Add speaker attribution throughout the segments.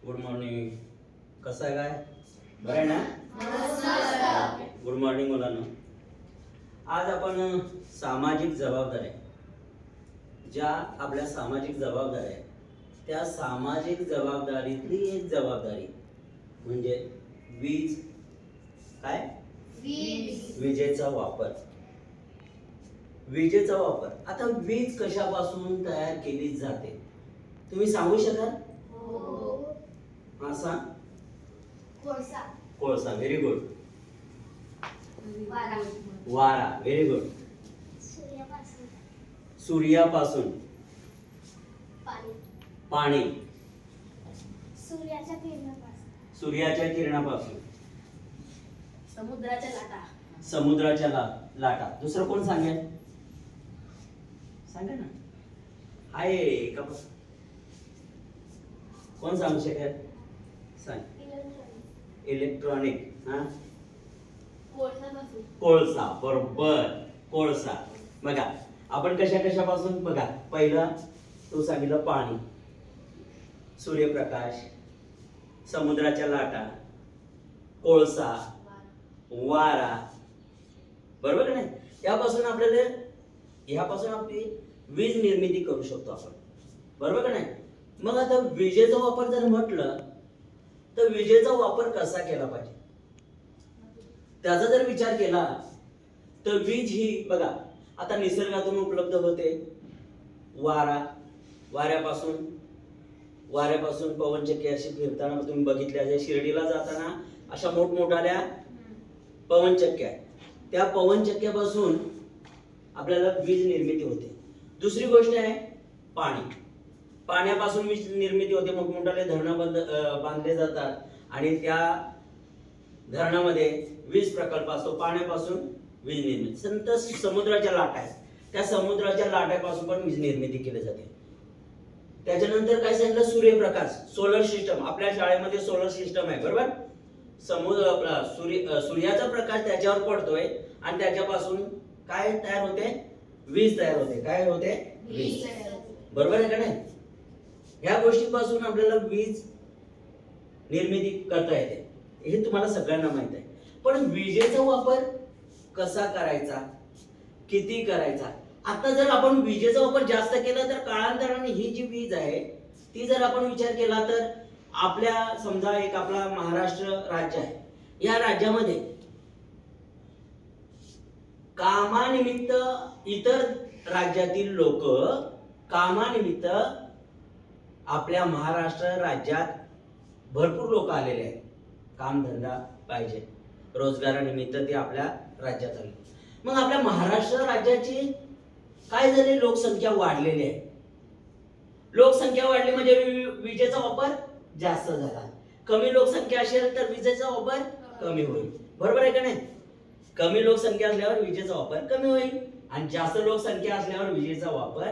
Speaker 1: Good morning. कसं आहे काय? बरं आहे ना? गुड मॉर्निंग मुलांना. आज आपण सामाजिक जबाबदाऱ्या, ज्या आपल्या सामाजिक जबाबदाऱ्या आहेत त्या सामाजिक जबाबदारीतली एक जबाबदारी म्हणजे वीज. काय? विजेचा वापर. विजेचा वापर. आता वीज कशापासून तयार केली जाते तुम्ही सांगू शकाल? हा सांग.
Speaker 2: कोळसा.
Speaker 1: कोळसा. Very good.
Speaker 2: वारा.
Speaker 1: वारा. Very good.
Speaker 2: सूर्यापासून.
Speaker 1: सूर्यापासून.
Speaker 2: पाणी.
Speaker 1: पाणी.
Speaker 2: सूर्याच्या किरणापासून.
Speaker 1: सूर्याच्या किरणापासून.
Speaker 2: समुद्राच्या लाटा.
Speaker 1: समुद्राच्या लाटा. दुसरं कोण सांगेल? सांगा ना. आहे एका कोण सांगू शकेल? सांग. इलेक्ट्रॉनिक. हा.
Speaker 2: कोळसापासून.
Speaker 1: कोळसा. बरोबर. कोळसा. बघा आपण कशा कशापासून बघा. पहिला तू सांगितलं पाणी, सूर्यप्रकाश, समुद्राच्या लाटा, कोळसा, वारा. बरोबर नाही? यापासून आपल्याला ह्यापासून आपली वीज निर्मिती करू शकतो आपण. बरोबर का नाही? मग आता विजेचा वापर जर म्हटलं तर विजेचा वापर कसा केला पाहिजे त्याचा जर विचार केला तर वीज ही बघा आता निसर्गातून उपलब्ध होते. वाऱ्यापासून पवनचक्की अशी फिरताना तुम्ही बघितल्या जे शिर्डीला जाताना अशा मोठमोठ्या पवनचक्क्या आहेत. त्या पवनचक्क्यापासून आपल्याला वीज निर्मिती होते. दुसरी गोष्ट आहे पाणी. पाण्यापासून वीज निर्मिती होते. मोठमोठे धरणं बांधले जातात आणि त्या धरणामध्ये वीज प्रकल्प असतो. पाण्यापासून वीज निर्मिती. संत समुद्राच्या लाटा आहेत त्या समुद्राच्या लाटापासून पण वीज निर्मिती केली जाते. त्याच्यानंतर काय सांगितलं? सूर्यप्रकाश. Solar system. आपल्या शाळेमध्ये सोलर सिस्टम आहे. बरोबर? आपला सूर्याचा प्रकाश त्याच्यावर पडतोय आणि त्याच्यापासून काय तयार होते? वीज तयार होते. काय होते? वीज. बरोबर आहे का नाही? ह्या गोष्टीपासून आपल्याला वीज निर्मिती करता येते. हे तुम्हाला सगळ्यांना माहित आहे. पण विजेचा वापर कसा करायचा, किती करायचा? आता जर आपण विजेचा वापर जास्त केला तर काळांतराने ही जी वीज आहे ती जर आपण विचार केला तर आपल्या समजा एक आपला महाराष्ट्र राज्य आहे. या राज्यामध्ये कामानिमित्त इतर राज्यातील लोक कामानिमित्त आपल्या महाराष्ट्र राज्यात भरपूर लोक आलेले आहेत. कामधंदा पाहिजे, रोजगारानिमित्त ते आपल्या राज्यात आले. मग आपल्या महाराष्ट्र राज्याची काय झाली? लोकसंख्या वाढलेली आहे. लोकसंख्या वाढली म्हणजे विजेचा वापर जास्त झाला. कमी लोकसंख्या असेल तर विजेचा वापर कमी होईल. बरोबर आहे का नाही? कमी लोकसंख्या असल्यावर विजेचा वापर कमी होईल आणि जास्त लोकसंख्या असल्यावर विजेचा वापर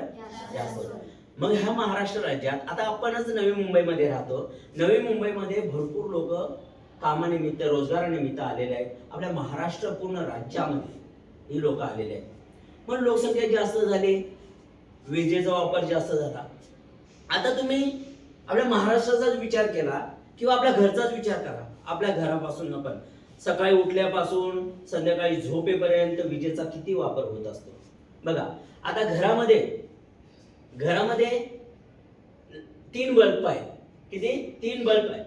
Speaker 1: जास्त होईल. मग ह्या महाराष्ट्र राज्यात आता आपणच नवी मुंबईमध्ये राहतो. नवी मुंबईमध्ये भरपूर लोक कामानिमित्त रोजगारानिमित्त आलेले आहेत. आपल्या महाराष्ट्र पूर्ण राज्यामध्ये ही लोक आलेले आहेत. पण लोकसंख्या जास्त झाली, विजेचा वापर जास्त झाला. आता तुम्ही आपल्या महाराष्ट्राचाच विचार केला किंवा आपल्या घरचाच विचार करा. आपल्या घरापासून पण सकाळी उठल्यापासून संध्याकाळी झोपेपर्यंत विजेचा किती वापर होत असतो. बघा आता घरामध्ये 3 बल्ब आहेत. किती? 3 बल्ब आहेत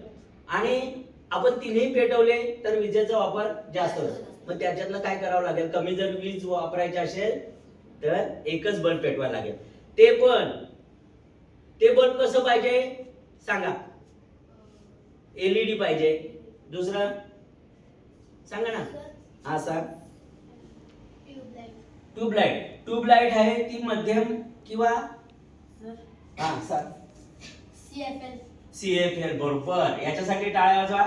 Speaker 1: आणि आपण तिन्ही पेटवले तर विजेचा वापर जास्त होतो. मग त्याच्यातलं काय करावं लागेल? कमी जर वीज वापरायची असेल तर एकच बल्ब पेटवायला लागेल. ते बल्ब कसं पाहिजे सांगा? LED पाहिजे. दुसरं सांगा ना. हा सांग. ट्यूबलाइट आहे ती मध्यम किंवा हा सांग. CFL. बरोबर. याच्यासाठी टाळ्या वाजवा.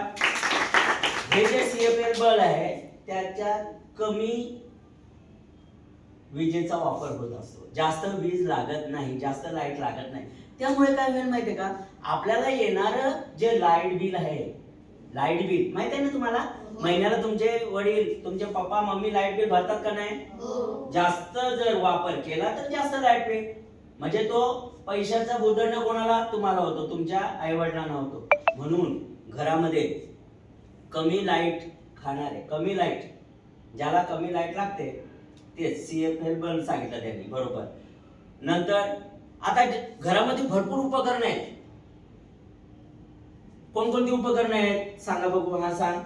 Speaker 1: हे जे CFL बल्ब आहे त्याच्यात कमी विजेचा वापर होत असतो. जास्त वीज लागत नाही, जास्त लाईट लागत नाही. त्यामुळे काय होईल माहितीये का? आपल्याला येणारं जे लाईट बिल आहे, लाईट बिल माहिती आहे ना तुम्हाला? महिन्याला तुमचे वडील, तुमचे पप्पा मम्मी लाईट बिल भरतात का नाही? जास्त जर वापर केला तर जास्त लाईट बिल. म्हणजे तो पैशाचा भुर्दंड कोणाला? तुम्हाला होतो, तुमच्या आई वडिलांना होतो. म्हणून घरामध्ये कमी लाईट खाणारे, कमी लाईट, ज्याला कमी लाईट लागते तेच CFL बल्ब सांगितलं त्यांनी, बरोबर. नंतर आता घरामध्ये भरपूर उपकरण आहेत. कोणकोणती उपकरण आहेत सांगा बघू. हा सांग.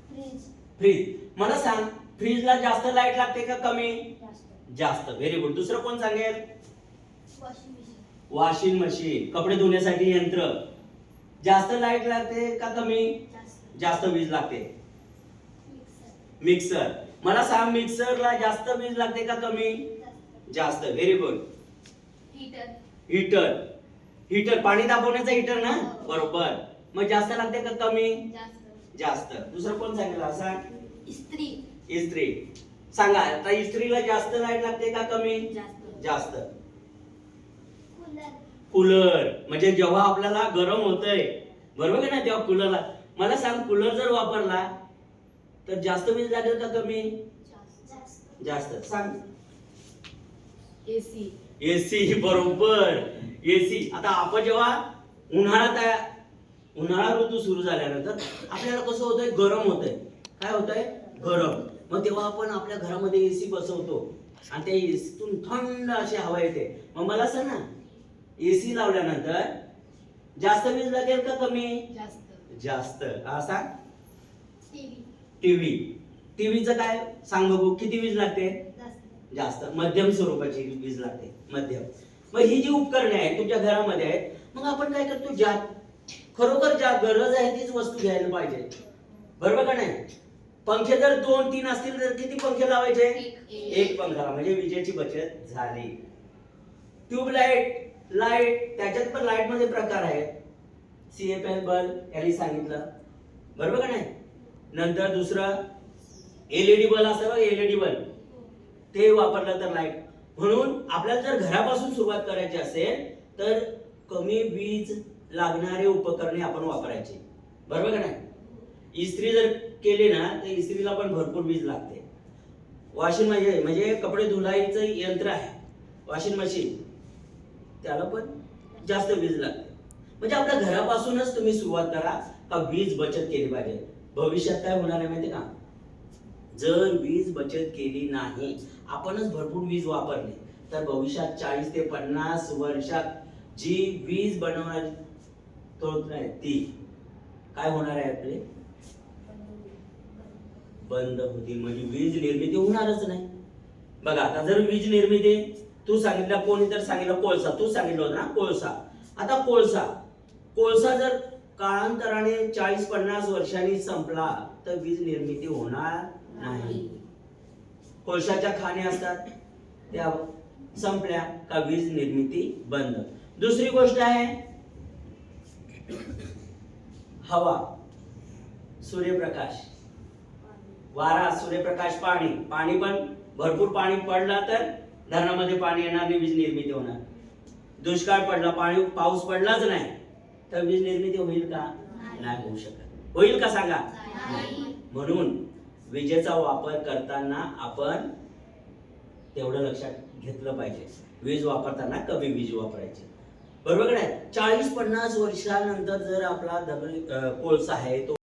Speaker 2: फ्रीज.
Speaker 1: फ्रीज. मला सांग, फ्रीजला जास्त लाईट लागते का कमी?
Speaker 2: जास्त.
Speaker 1: जास्त. Very good. दुसरं कोण सांगेल?
Speaker 2: Washing machine.
Speaker 1: वॉशिंग मशीन, कपडे धुण्यासाठी यंत्र. जास्त लाईट लागते का कमी?
Speaker 2: जास्त.
Speaker 1: जास्त वीज लागते.
Speaker 2: मिक्सर.
Speaker 1: मिक्सर. मला सांग, मिक्सरला जास्त वीज लागते का कमी?
Speaker 2: जास्त.
Speaker 1: जास्त. Very good.
Speaker 2: Heater.
Speaker 1: Heater. Heater पाणी तापवण्याचा हीटर ना, बरोबर. मग जास्त लागते का कमी?
Speaker 2: जास्त.
Speaker 1: जास्त. दुसरं कोण सांगेल? असा.
Speaker 2: इस्त्री.
Speaker 1: इस्त्री. सांगा, आता इस्त्रीला जास्त लाईट लागते का कमी?
Speaker 2: जास्त.
Speaker 1: जास्त.
Speaker 2: कूलर.
Speaker 1: कूलर, म्हणजे जेव्हा आपल्याला गरम होतंय, बरोबर आहे ना, तेव्हा कूलरला. मला सांग, कूलर जर वापरला तर जास्त वीज लागेल का कमी?
Speaker 2: जास्त.
Speaker 1: जास्त. सांग.
Speaker 2: एसी.
Speaker 1: एसी. बरोबर. एसी. आता आपण जेव्हा उन्हाळा ऋतू सुरू झाल्यानंतर आपल्याला कसं होतंय? गरम होतंय. काय होतंय? गरम. मग तेव्हा आपण आपल्या घरामध्ये एसी बसवतो आणि त्या एसीतून थंड अशी हवा येते. मग मला सांग ना, एसी लावल्यानंतर जास्त वीज लागेल का कमी?
Speaker 2: जास्त.
Speaker 1: जास्त. हा सांग.
Speaker 2: टीव्ही.
Speaker 1: टीव्ही. टीव्हीचं काय सांग बघू, किती वीज लागते?
Speaker 2: जास्त.
Speaker 1: जास्त. मध्यम स्वरूपाची वीज लागते. मध्यम. मग ही जी उपकरणे आहेत तुमच्या घरामध्ये आहेत, मग आपण काय करतो? खरोखर ज्या गरज आहे तीच वस्तू घ्यायला पाहिजे, बरोबर का नाही? पंखे जर 2-3 असतील तर किती पंखे लावायचे? एक पंखा, म्हणजे विजेची बचत झाली. ट्यूबलाईट, लाईट, त्याच्यात पण लाईट मध्ये प्रकार आहेत. CFL बल्ब यांनी सांगितलं, बरोबर का नाही? नंतर दुसरं LED बल्ब असतं बघ, LED बल्ब, ते वापरलं तर लाईट. म्हणून आपल्याला जर घरापासून सुरुवात करायची असेल तर कमी वीज लागणारे उपकरणे आपण वापरायची, बरोबर का नाही? इस्त्री जर केली ना तर इस्त्रीला पण भरपूर वीज लागते. वॉशिंग म्हणजे कपडे धुलाईचं यंत्र आहे, वॉशिंग मशीन, त्याला पण जास्त वीज लागते. म्हणजे आपल्या घरापासूनच तुम्ही सुरुवात करा का वीज बचत केली पाहिजे. भविष्यात काय होणार आहे माहिती का? जर वीज बचत केली नाही, आपणच भरपूर वीज वापरली, तर भविष्यात 40 ते 50 वर्षात जी वीज बनवणार स्त्रोत आहे ती काय होणार आहे? आपले बंद होतील. म्हणजे वीज निर्मिती होणारच नाही. बघा, आता जर वीज निर्मिती तू सांगितलं, कोणी तर सांगितलं कोळसा, तू सांगितलं होतं ना कोळसा. आता कोळसा जर काळांतराने 40-50 वर्षांनी संपला तर वीज निर्मिती होणार नाही. कोळशाच्या खाणी असतात, त्या संपल्या का वीज निर्मिती बंद. दुसरी गोष्ट आहे हवा, सूर्यप्रकाश, वारा, सूर्यप्रकाश, पाणी पण भरपूर पाणी पडला तर धरणामध्ये पाणी येणार नाही, वीज निर्मिती होणार. दुष्काळ पडला, पाऊस पडलाच नाही तर वीज निर्मिती होईल का? नाही होऊ शकत. होईल का सांगा? म्हणून विजेचा वापर करताना आपण तेवढं लक्षात घेतलं पाहिजे. वीज वापरताना कमी वीज वापरायची, बरोबर नाही? 40-50 वर्षानंतर जर आपला कोळसा आहे तो